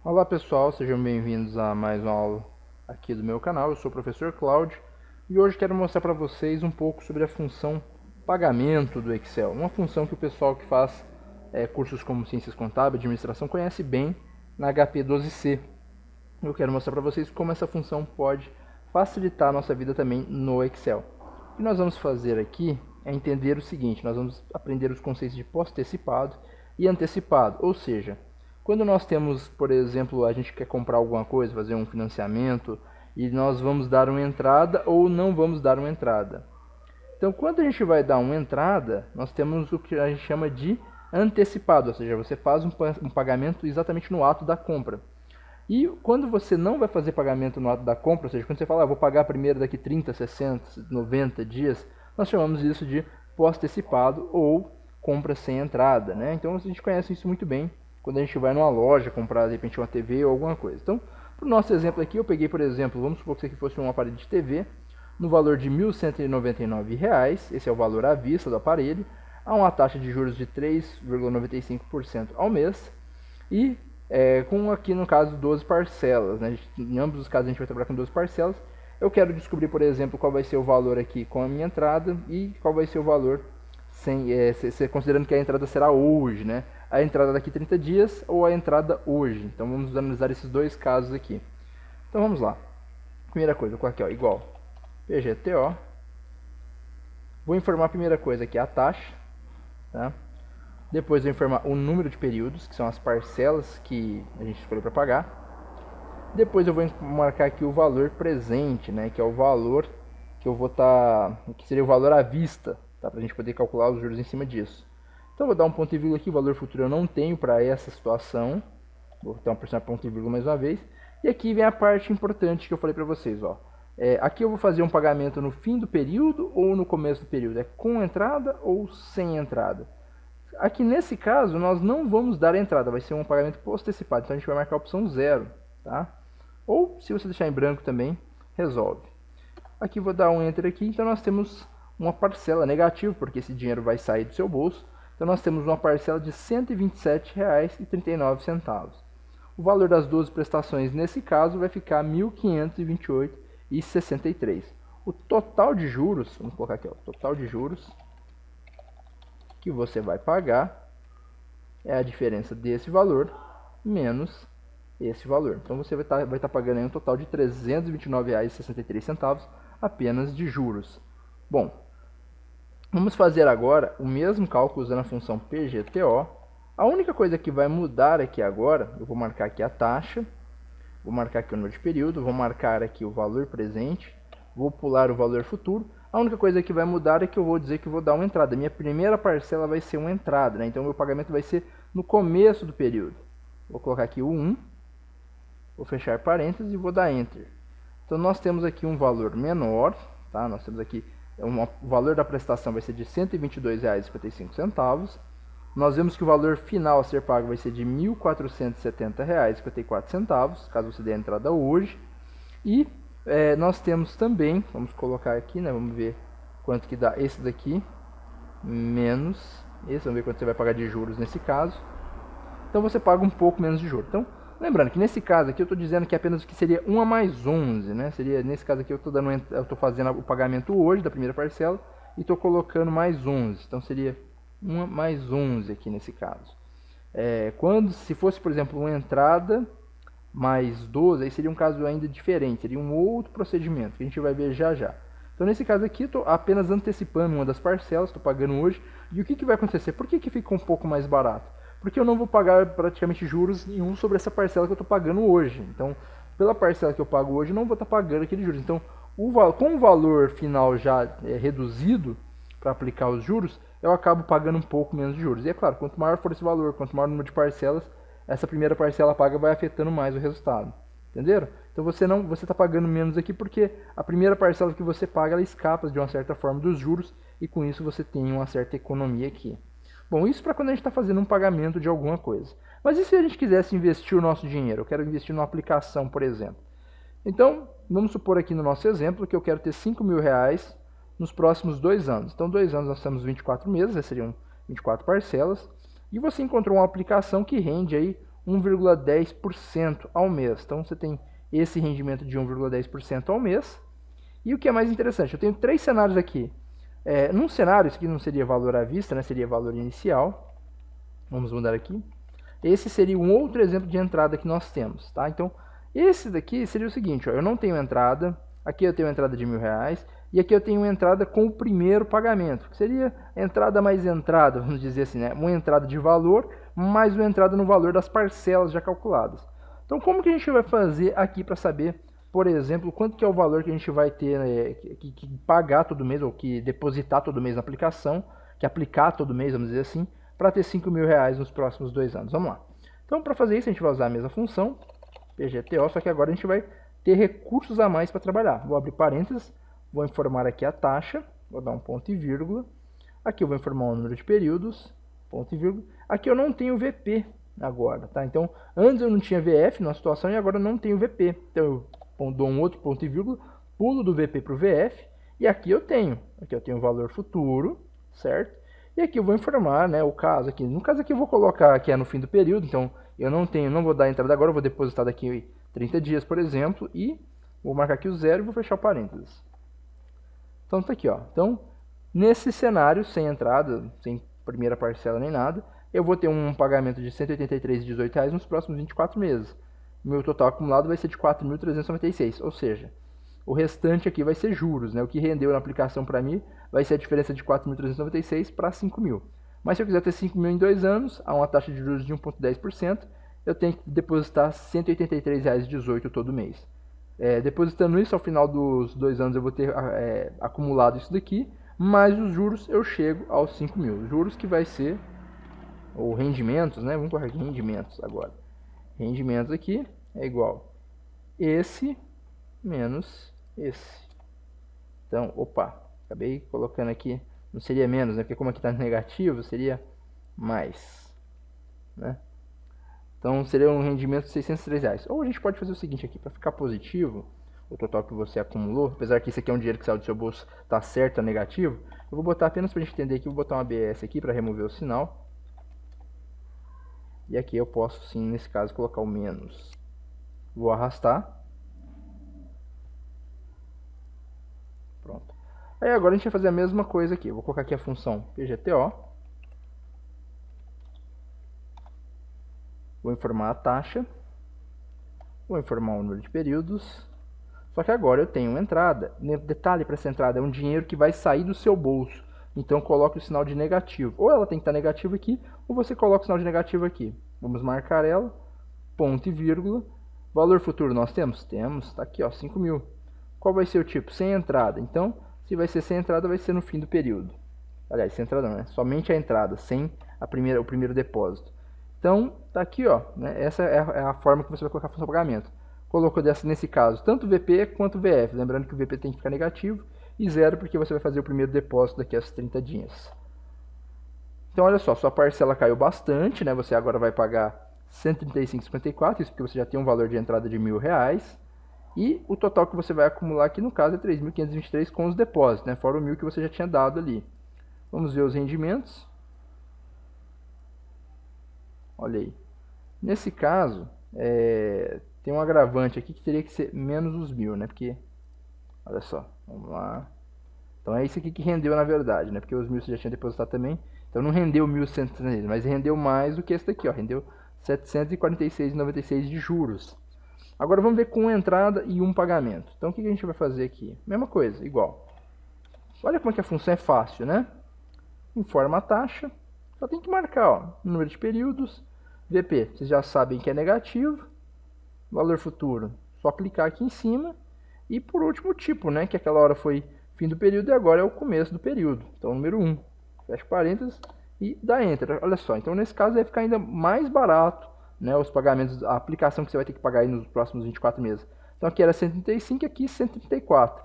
Olá pessoal, sejam bem-vindos a mais uma aula aqui do meu canal. Eu sou o professor Cláudio e hoje quero mostrar para vocês um pouco sobre a função pagamento do Excel. Uma função que o pessoal que faz cursos como Ciências Contábeis e Administração conhece bem na HP 12C. Eu quero mostrar para vocês como essa função pode facilitar a nossa vida também no Excel. O que nós vamos fazer aqui é entender o seguinte: nós vamos aprender os conceitos de pós-antecipado e antecipado, ou seja, quando nós temos, por exemplo, a gente quer comprar alguma coisa, fazer um financiamento, e nós vamos dar uma entrada ou não vamos dar uma entrada. Então, quando a gente vai dar uma entrada, nós temos o que a gente chama de antecipado, ou seja, você faz um pagamento exatamente no ato da compra. E quando você não vai fazer pagamento no ato da compra, ou seja, quando você fala, vou pagar primeiro daqui 30, 60, 90 dias, nós chamamos isso de pós-antecipado ou compra sem entrada, né? Então, a gente conhece isso muito bem quando a gente vai numa loja comprar, de repente, uma TV ou alguma coisa. Então, para o nosso exemplo aqui, eu peguei, por exemplo, vamos supor que isso aqui fosse um aparelho de TV, no valor de R$ 1.199, esse é o valor à vista do aparelho, a uma taxa de juros de 3,95% ao mês, e com aqui no caso 12 parcelas, né? Em ambos os casos a gente vai trabalhar com 12 parcelas. Eu quero descobrir, por exemplo, qual vai ser o valor aqui com a minha entrada e qual vai ser o valor considerando que a entrada será hoje, né? A entrada daqui 30 dias ou a entrada hoje. Então vamos analisar esses dois casos aqui. Então vamos lá. Primeira coisa, eu coloquei igual PGTO. Vou informar a primeira coisa aqui, a taxa, tá? Depois vou informar o número de períodos, que são as parcelas que a gente escolheu para pagar. Depois eu vou marcar aqui o valor presente, né, que é o valor que eu vou que seria o valor à vista, tá, para a gente poder calcular os juros em cima disso. Então eu vou dar um ponto e vírgula aqui, o valor futuro eu não tenho para essa situação. Vou dar um ponto e vírgula mais uma vez. E aqui vem a parte importante que eu falei para vocês, ó. Aqui eu vou fazer um pagamento no fim do período ou no começo do período, é com entrada ou sem entrada. Aqui nesse caso nós não vamos dar entrada, vai ser um pagamento pós-antecipado, então a gente vai marcar a opção 0, tá? Ou se você deixar em branco também, resolve. Aqui vou dar um enter aqui, então nós temos uma parcela negativa, porque esse dinheiro vai sair do seu bolso. Então nós temos uma parcela de R$ 127,39. O valor das 12 prestações nesse caso vai ficar R$ 1.528,63. O total de juros, vamos colocar aqui, ó, o total de juros que você vai pagar é a diferença desse valor menos esse valor. Então você vai estar pagando aí um total de R$ 329,63 apenas de juros. Bom, vamos fazer agora o mesmo cálculo usando a função PGTO. A única coisa que vai mudar aqui agora, eu vou marcar aqui a taxa, vou marcar aqui o número de período, vou marcar aqui o valor presente, vou pular o valor futuro. A única coisa que vai mudar é que eu vou dizer que eu vou dar uma entrada. Minha primeira parcela vai ser uma entrada, né? Então meu pagamento vai ser no começo do período. Vou colocar aqui o 1, vou fechar parênteses e vou dar Enter. Então nós temos aqui um valor menor, tá? Nós temos aqui o valor da prestação vai ser de R$ 122,55. Nós vemos que o valor final a ser pago vai ser de R$ 1.470,54, caso você dê a entrada hoje. E nós temos também, vamos colocar aqui, né? Vamos ver quanto que dá esse daqui, menos esse, vamos ver quanto você vai pagar de juros nesse caso. Então você paga um pouco menos de juros. Então, lembrando que nesse caso aqui eu estou dizendo que apenas que seria 1 mais 11, né? Seria, nesse caso aqui eu estou fazendo o pagamento hoje da primeira parcela e estou colocando mais 11. Então seria 1 mais 11 aqui nesse caso. Se fosse, por exemplo, uma entrada mais 12, aí seria um caso ainda diferente, seria um outro procedimento que a gente vai ver já já. Então nesse caso aqui estou apenas antecipando uma das parcelas, estou pagando hoje. E o que vai acontecer? Por que fica um pouco mais barato? Porque eu não vou pagar praticamente juros nenhum sobre essa parcela que eu estou pagando hoje. Então, pela parcela que eu pago hoje, eu não vou estar pagando aquele juros. Então, com o valor final já reduzido para aplicar os juros, eu acabo pagando um pouco menos de juros. E é claro, quanto maior for esse valor, quanto maior o número de parcelas, essa primeira parcela paga vai afetando mais o resultado. Entenderam? Então você está pagando menos aqui porque a primeira parcela que você paga, ela escapa de uma certa forma dos juros e com isso você tem uma certa economia aqui. Bom, isso para quando a gente está fazendo um pagamento de alguma coisa. Mas e se a gente quisesse investir o nosso dinheiro? Eu quero investir numa aplicação, por exemplo. Então, vamos supor aqui no nosso exemplo que eu quero ter R$ 5.000 nos próximos 2 anos. Então, 2 anos nós temos 24 meses, seriam 24 parcelas. E você encontrou uma aplicação que rende aí 1,10% ao mês. Então você tem esse rendimento de 1,10% ao mês. E o que é mais interessante, eu tenho 3 cenários aqui. Num cenário, isso aqui não seria valor à vista, né? Seria valor inicial. Vamos mudar aqui. Esse seria um outro exemplo de entrada que nós temos, tá? Então, esse daqui seria o seguinte, ó, eu não tenho entrada, aqui eu tenho entrada de R$1.000, e aqui eu tenho entrada com o primeiro pagamento, que seria entrada mais entrada, vamos dizer assim, né? Uma entrada de valor, mais uma entrada no valor das parcelas já calculadas. Então, como que a gente vai fazer aqui para saber, por exemplo, quanto que é o valor que a gente vai ter, né, que pagar todo mês, ou que depositar todo mês na aplicação, que aplicar todo mês, vamos dizer assim, para ter R$5.000 nos próximos 2 anos. Vamos lá. Então, para fazer isso, a gente vai usar a mesma função, PGTO, só que agora a gente vai ter recursos a mais para trabalhar. Vou abrir parênteses, vou informar aqui a taxa, vou dar um ponto e vírgula. Aqui eu vou informar o número de períodos, ponto e vírgula. Aqui eu não tenho VP agora, tá? Então, antes eu não tinha VF na situação e agora eu não tenho VP. Então, eu dou um outro ponto e vírgula, pulo do VP para o VF, e aqui eu tenho o valor futuro, certo? E aqui eu vou informar, né, o caso aqui. No caso aqui eu vou colocar que é no fim do período, então eu não vou dar entrada agora, eu vou depositar daqui 30 dias, por exemplo, e vou marcar aqui o 0 e vou fechar o parênteses. Então tá aqui, ó. Então, nesse cenário, sem entrada, sem primeira parcela nem nada, eu vou ter um pagamento de R$ 183,18 nos próximos 24 meses. Meu total acumulado vai ser de R$ 4.396, ou seja, o restante aqui vai ser juros, né? O que rendeu na aplicação para mim vai ser a diferença de 4.396 para 5.000. Mas se eu quiser ter 5.000 em 2 anos, a uma taxa de juros de 1,10%, eu tenho que depositar R$ 183,18 todo mês. Depositando isso, ao final dos 2 anos eu vou ter acumulado isso daqui, mais os juros eu chego aos 5.000. Juros que vai ser, ou rendimentos, né? Vamos colocar aqui rendimentos agora. Rendimentos aqui é igual esse menos esse. Então, acabei colocando aqui, não seria menos, né? Porque como aqui está negativo, seria mais, né? Então, seria um rendimento de R$603. Ou a gente pode fazer o seguinte aqui, para ficar positivo, o total que você acumulou, apesar que isso aqui é um dinheiro que saiu do seu bolso, tá certo, tá negativo, eu vou botar apenas para a gente entender aqui, vou botar uma ABS aqui para remover o sinal. E aqui eu posso sim, nesse caso, colocar o menos. Vou arrastar. Pronto. Aí agora a gente vai fazer a mesma coisa aqui. Eu vou colocar aqui a função PGTO. Vou informar a taxa. Vou informar o número de períodos. Só que agora eu tenho uma entrada. Detalhe para essa entrada, é um dinheiro que vai sair do seu bolso. Então coloque o sinal de negativo. Ou ela tem que estar negativa aqui, ou você coloca o sinal de negativo aqui. Vamos marcar ela. Ponto e vírgula. Valor futuro nós temos? Temos. Está aqui, ó, 5.000. Qual vai ser o tipo? Sem entrada. Então, se vai ser sem entrada, vai ser no fim do período. Aliás, sem entrada não, né? Somente a entrada, sem o primeiro depósito. Então, tá aqui, ó, né? Essa é a forma que você vai colocar a função de pagamento. Colocou nesse caso tanto VP quanto VF. Lembrando que o VP tem que ficar negativo e 0 porque você vai fazer o primeiro depósito daqui a 30 dias. Então, olha só, sua parcela caiu bastante, né? Você agora vai pagar R$ 135,54, isso porque você já tem um valor de entrada de R$1.000. E o total que você vai acumular aqui no caso é 3.523 com os depósitos, né? Fora o 1.000 que você já tinha dado ali. Vamos ver os rendimentos. Olha aí. Nesse caso, tem um agravante aqui que teria que ser menos os 1.000, né? Porque, olha só, vamos lá. Então é isso aqui que rendeu na verdade, né? Porque os 1.000 você já tinha depositado também. Então não rendeu 1.100, mas rendeu mais do que esse daqui, ó. Rendeu R$ 746,96 de juros. Agora vamos ver com entrada e um pagamento. Então o que a gente vai fazer aqui? Mesma coisa, igual. Olha como é que a função é fácil, né? Informa a taxa. Só tem que marcar, ó, número de períodos. VP, vocês já sabem que é negativo. Valor futuro, só clicar aqui em cima. E por último, tipo, né? Que aquela hora foi fim do período e agora é o começo do período. Então, número 1. Fecha parênteses e dá Enter. Olha só, então nesse caso vai ficar ainda mais barato, né, os pagamentos, a aplicação que você vai ter que pagar aí nos próximos 24 meses. Então aqui era 135 e aqui 134.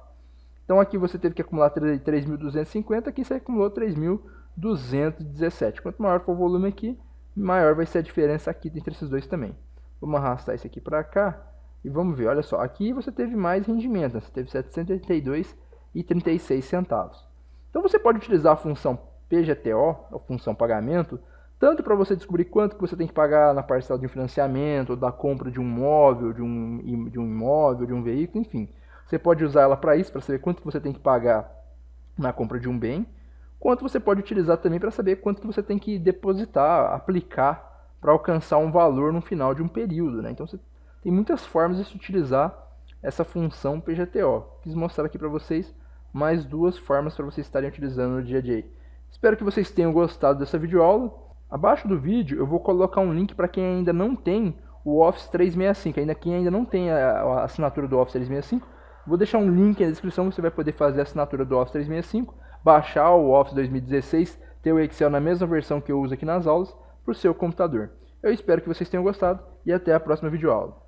Então aqui você teve que acumular 3.250, aqui você acumulou 3.217. Quanto maior for o volume aqui, maior vai ser a diferença aqui entre esses dois também. Vamos arrastar isso aqui para cá e vamos ver. Olha só, aqui você teve mais rendimento, né? Você teve R$ 782,36. Então você pode utilizar a função PGTO, a função pagamento, tanto para você descobrir quanto que você tem que pagar na parcela de um financiamento, ou da compra de um móvel, de um imóvel, de um veículo, enfim. Você pode usar ela para isso, para saber quanto que você tem que pagar na compra de um bem, quanto você pode utilizar também para saber quanto que você tem que depositar, aplicar para alcançar um valor no final de um período, né? Então você tem muitas formas de se utilizar essa função PGTO. Quis mostrar aqui para vocês mais duas formas para vocês estarem utilizando no dia a dia. Espero que vocês tenham gostado dessa videoaula. Abaixo do vídeo eu vou colocar um link para quem ainda não tem o Office 365, quem ainda não tem a assinatura do Office 365. Vou deixar um link na descrição, você vai poder fazer a assinatura do Office 365, baixar o Office 2016, ter o Excel na mesma versão que eu uso aqui nas aulas, para o seu computador. Eu espero que vocês tenham gostado e até a próxima videoaula.